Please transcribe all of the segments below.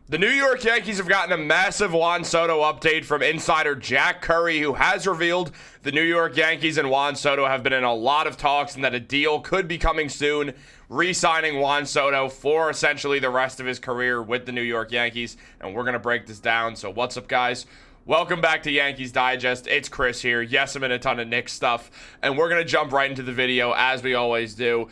The New York Yankees have gotten a massive Juan Soto update from insider Jack Curry, who has revealed the New York Yankees and Juan Soto have been in a lot of talks and that a deal could be coming soon, re-signing Juan Soto for essentially the rest of his career with the New York Yankees. And we're going to break this down. So what's up, guys? Welcome back to Yankees Digest. It's Chris here. Yes, I'm in a ton of Knicks stuff, and we're going to jump right into the video as we always do.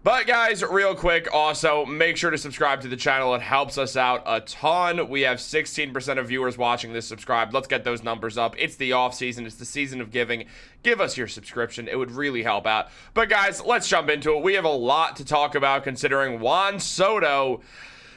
But guys, real quick, also, make sure to subscribe to the channel. It helps us out a ton. We have 16% of viewers watching this subscribed. Let's get those numbers up. It's the off season. It's the season of giving. Give us your subscription. It would really help out. But guys, let's jump into it. We have a lot to talk about considering Juan Soto.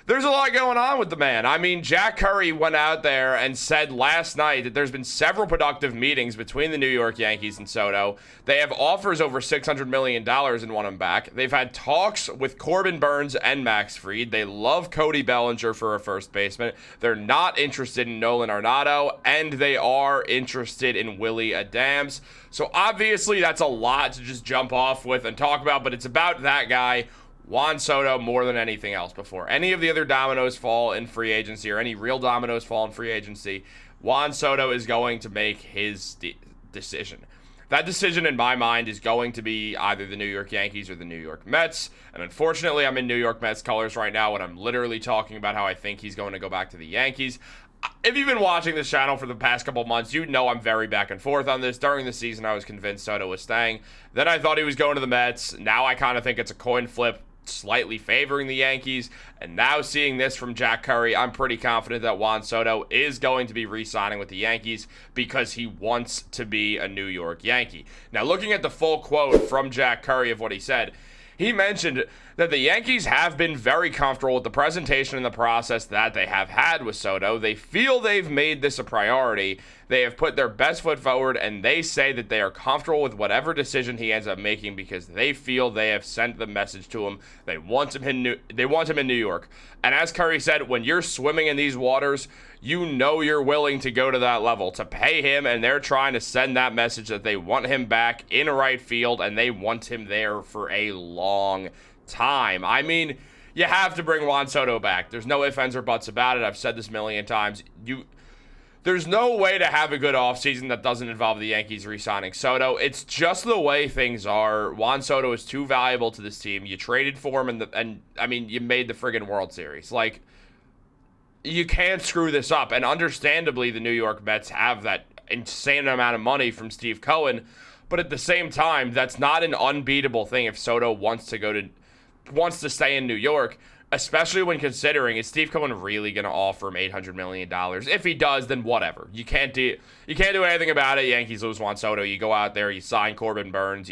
There's a lot going on with the man. I mean, Jack Curry went out there and said last night that there's been several productive meetings between the New York Yankees and Soto. They have offers over $600 million and want him back. They've had talks with Corbin Burnes and Max Fried. They love Cody Bellinger for a first baseman. They're not interested in Nolan Arenado, and they are interested in Willy Adams. So obviously that's a lot to just jump off with and talk about, but it's about that guy, Juan Soto, more than anything else. Before any of the other dominoes fall in free agency or any real dominoes fall in free agency, Juan Soto is going to make his decision. That decision, in my mind, is going to be either the New York Yankees or the New York Mets. And unfortunately, I'm in New York Mets colors right now when I'm literally talking about how I think he's going to go back to the Yankees. If you've been watching this channel for the past couple months, you know I'm very back and forth on this. During the season, I was convinced Soto was staying. Then I thought he was going to the Mets. Now I kind of think it's a coin flip, slightly favoring the Yankees. And now seeing this from Jack Curry, I'm pretty confident that Juan Soto is going to be re-signing with the Yankees because he wants to be a New York Yankee. Now, looking at the full quote from Jack Curry of what he said, he mentioned that the Yankees have been very comfortable with the presentation and the process that they have had with Soto. They feel they've made this a priority. They have put their best foot forward, and they say that they are comfortable with whatever decision he ends up making because they feel they have sent the message to him. They want him in New York. And as Curry said, when you're swimming in these waters, you know you're willing to go to that level to pay him, and they're trying to send that message that they want him back in right field, and they want him there for a long time. I mean, you have to bring Juan Soto back. There's no ifs, ands, or buts about it. I've said this a million times. There's no way to have a good offseason that doesn't involve the Yankees re-signing Soto. It's just the way things are. Juan Soto is too valuable to this team. You traded for him, and I mean, you made the friggin' World Series. Like, you can't screw this up. And understandably, the New York Mets have that insane amount of money from Steve Cohen. But at the same time, that's not an unbeatable thing if Soto wants to stay in New York, especially when considering, is Steve Cohen really going to offer him $800 million? If he does, then whatever. You can't do anything about it. Yankees lose Juan Soto. You go out there, you sign Corbin Burnes,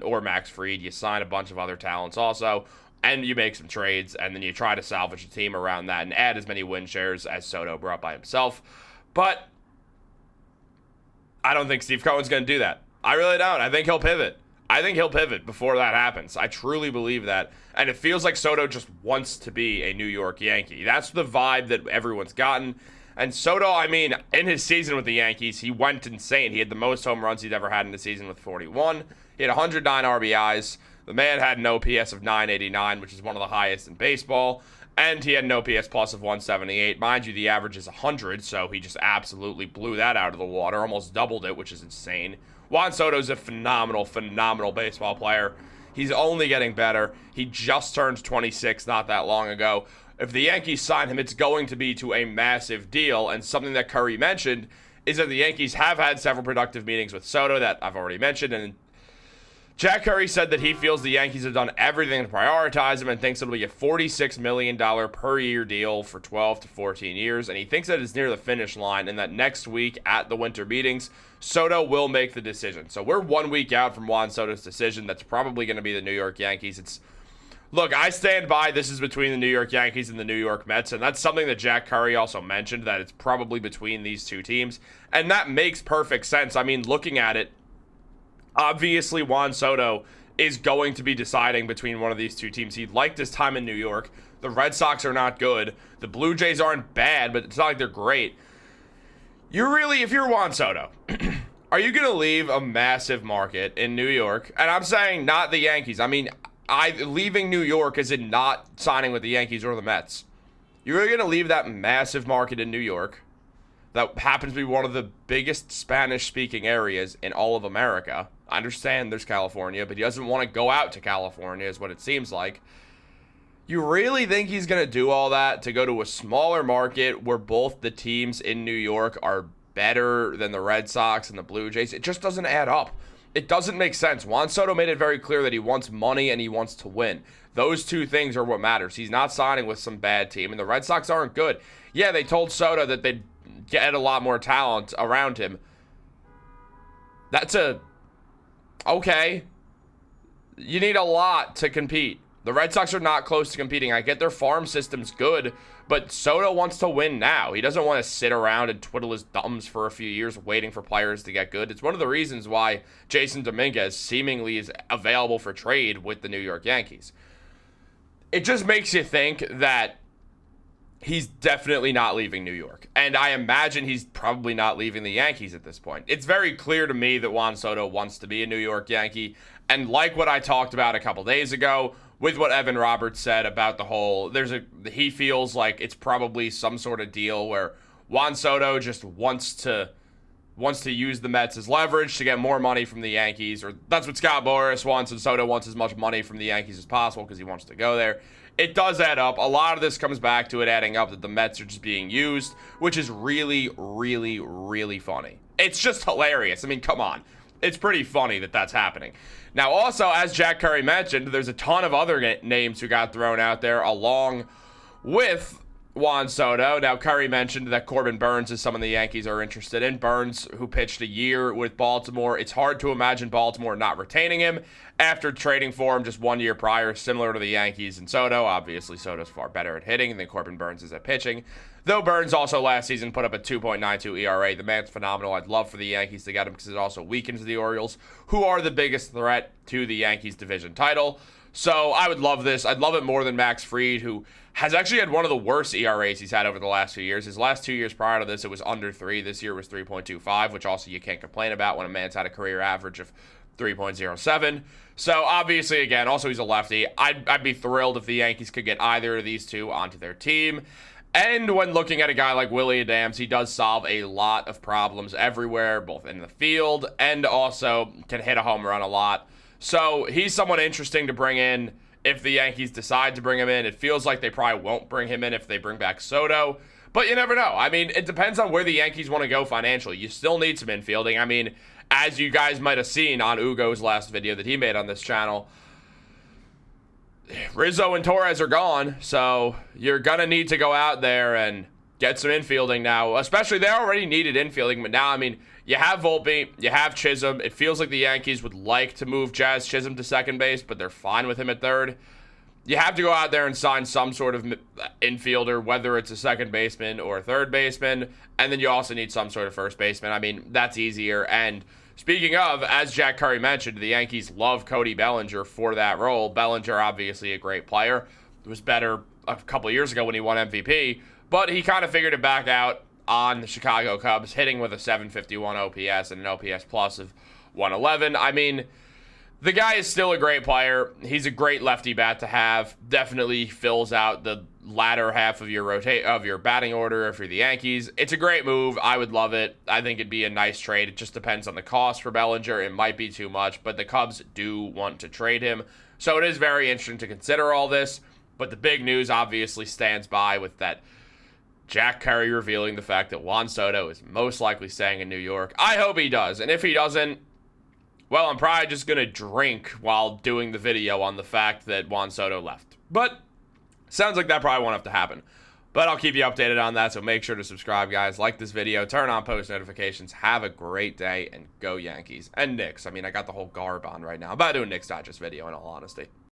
or Max Fried, you sign a bunch of other talents also, and you make some trades, and then you try to salvage a team around that and add as many win shares as Soto brought by himself. But I don't think Steve Cohen's going to do that. I really don't. I think he'll pivot. Before that happens. I truly believe that. And it feels like Soto just wants to be a New York Yankee. That's the vibe that everyone's gotten. And Soto, I mean, in his season with the Yankees, he went insane. He had the most home runs he'd ever had in a season with 41. He had 109 RBIs. The man had an OPS of 989, which is one of the highest in baseball. And he had an OPS plus of 178. Mind you, the average is 100, so he just absolutely blew that out of the water. Almost doubled it, which is insane. Juan Soto's a phenomenal, phenomenal baseball player. He's only getting better. He just turned 26 not that long ago. If the Yankees sign him, it's going to be to a massive deal. And something that Curry mentioned is that the Yankees have had several productive meetings with Soto that I've already mentioned. And Jack Curry said that he feels the Yankees have done everything to prioritize him and thinks it'll be a $46 million per year deal for 12 to 14 years. And he thinks that it's near the finish line and that next week at the winter meetings, Soto will make the decision. So we're 1 week out from Juan Soto's decision. That's probably going to be the New York Yankees. Look, I stand by this is between the New York Yankees and the New York Mets, and that's something that Jack Curry also mentioned, that it's probably between these two teams. And that makes perfect sense. I mean, looking at it, obviously Juan Soto is going to be deciding between one of these two teams. He liked his time in New York. The Red Sox are not good. The Blue Jays aren't bad, but it's not like they're great. If you're Juan Soto, are you going to leave a massive market in New York? And I'm saying not the Yankees. I mean, leaving New York is in not signing with the Yankees or the Mets. You're really going to leave that massive market in New York that happens to be one of the biggest Spanish-speaking areas in all of America. I understand there's California, but he doesn't want to go out to California is what it seems like. You really think he's going to do all that to go to a smaller market where both the teams in New York are better than the Red Sox and the Blue Jays? It just doesn't add up. It doesn't make sense. Juan Soto made it very clear that he wants money and he wants to win. Those two things are what matters. He's not signing with some bad team, and the Red Sox aren't good. Yeah, they told Soto that they'd get a lot more talent around him. Okay. You need a lot to compete. The Red Sox are not close to competing. I get their farm system's good, but Soto wants to win now. He doesn't want to sit around and twiddle his thumbs for a few years waiting for players to get good. It's one of the reasons why Jason Dominguez seemingly is available for trade with the New York Yankees. It just makes you think that he's definitely not leaving New York. And I imagine he's probably not leaving the Yankees at this point. It's very clear to me that Juan Soto wants to be a New York Yankee. And like what I talked about a couple days ago, with what Evan Roberts said about the whole, he feels like it's probably some sort of deal where Juan Soto just wants to use the Mets as leverage to get more money from the Yankees, or that's what Scott Boras wants, and Soto wants as much money from the Yankees as possible because he wants to go there. It does add up. A lot of this comes back to it adding up that the Mets are just being used, which is really, really, really funny. It's just hilarious. I mean, come on. It's pretty funny that that's happening. Now, also, as Jack Curry mentioned, there's a ton of other names who got thrown out there along with Juan Soto. Now, Curry mentioned that Corbin Burnes is someone the Yankees are interested in. Burnes, who pitched a year with Baltimore. It's hard to imagine Baltimore not retaining him after trading for him just 1 year prior, similar to the Yankees and Soto. Obviously, Soto's far better at hitting than Corbin Burnes is at pitching. Though Burnes also last season put up a 2.92 ERA. The man's phenomenal. I'd love for the Yankees to get him because it also weakens the Orioles, who are the biggest threat to the Yankees division title. So I would love this. I'd love it more than Max Fried, who has actually had one of the worst ERAs he's had over the last few years. His last 2 years prior to this, it was under 3. This year was 3.25, which also you can't complain about when a man's had a career average of 3.07. So obviously, again, also he's a lefty. I'd be thrilled if the Yankees could get either of these two onto their team. And when looking at a guy like Willie Adams, he does solve a lot of problems everywhere, both in the field and also can hit a home run a lot. So he's someone interesting to bring in if the Yankees decide to bring him in. It feels like they probably won't bring him in if they bring back Soto. But you never know. I mean, it depends on where the Yankees want to go financially. You still need some infielding. I mean, as you guys might have seen on Ugo's last video that he made on this channel, Rizzo and Torres are gone, so you're going to need to go out there and get some infielding now. Especially, they already needed infielding, but now, I mean, you have Volpe, you have Chisholm. It feels like the Yankees would like to move Jazz Chisholm to second base, but they're fine with him at third. You have to go out there and sign some sort of infielder, whether it's a second baseman or a third baseman, and then you also need some sort of first baseman. I mean, that's easier. And speaking of, as Jack Curry mentioned, the Yankees love Cody Bellinger for that role. Bellinger, obviously a great player. It was better a couple years ago when he won MVP, but he kind of figured it back out on the Chicago Cubs, hitting with a 751 OPS and an OPS plus of 111. I mean, the guy is still a great player. He's a great lefty bat to have. Definitely fills out the latter half of your batting order if you're the Yankees. It's a great move. I would love it. I think it'd be a nice trade. It just depends on the cost for Bellinger. It might be too much, but the Cubs do want to trade him. So it is very interesting to consider all this. But the big news obviously stands by with that Jack Curry revealing the fact that Juan Soto is most likely staying in New York. I hope he does. And if he doesn't, well, I'm probably just going to drink while doing the video on the fact that Juan Soto left. But sounds like that probably won't have to happen. But I'll keep you updated on that, so make sure to subscribe, guys. Like this video, turn on post notifications. Have a great day, and go Yankees. And Knicks. I mean, I got the whole garb on right now. I'm about to do a Knicks Digest video, in all honesty.